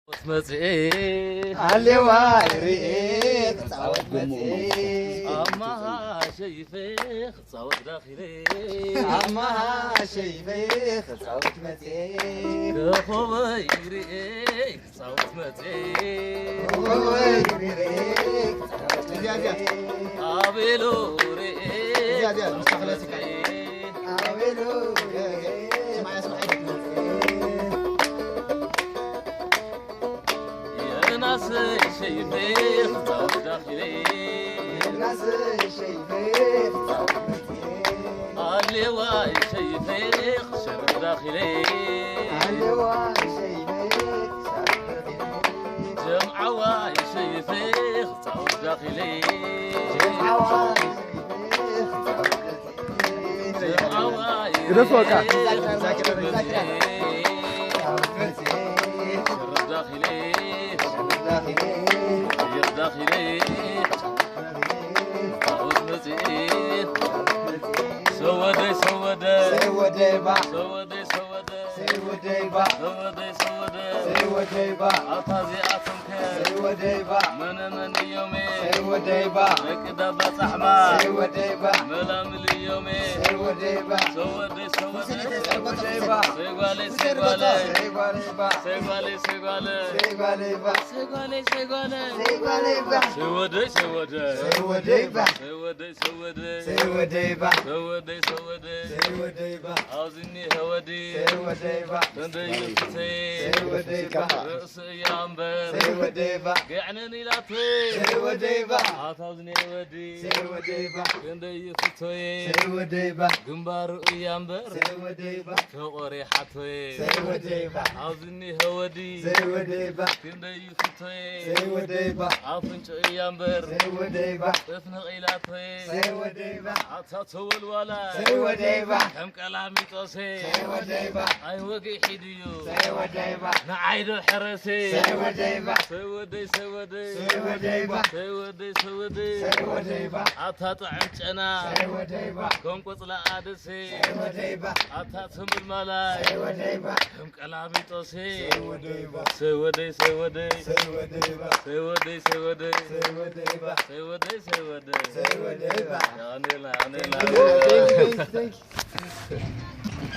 مسئي علي وايري تصاوت مسئي أما شايفك تصاوت داخلي أما شايفك تصاوت مسئي كخويري تصاوت مسئي خويري تصاوت مسئي أبيلوري زيادة مستقلتك أبيلو اسمعي ناس شايفك تصاوت داخلي الناس شايفك تصاوت مسئي اللي واي شايفك شرب داخلي علي واي شايفك تصاوت مسئي جمعة واي شايفك تصاوت داخلي يرفوكا شرب داخلي غير داخلي عاوز مزيد سودي سودي سودي با سودي سودي سودي با سودي سودي سودي با عطازي عطمك سودي با من يومي سودي با ركدا بصحبة سودي با ملامل يومي سودي با سودي سودي سودي با سيغالي سيغالي سيغالي با سيغالي سيغالي سيغالي با سيغالي سيغالي سيغالي با سودي سودي سودي با سودي سودي سودي با سودي سودي سودي با عاوزني هودي سودي با تندي يفتي سودي با رأسي ينبر سودي با قعنني لا طي سودي با عاوزني هودي سودي با تندي يفتي سودي با جنبار ينبر سودي با كقري حتوي سودي با عاوزني هودي سودي با تندي يفتي سودي با عفنش ينبر سودي با تفنق إلى طي سودي با عطاتو الولا سودي با كم كلامي توسي سودي با أي وقي حديو سودي با نعيد حرسي سودي با سودي سودي سودي با سودي سودي سودي با عطاطعم جنا سودي با كم قصلا عدسي سودي با عطاتهم الملاي سودي با كم كلامي توسي سودي با سودي سودي سودي با سودي سودي سودي با سودي سودي سودي با يعني لا يعني لا Thank you.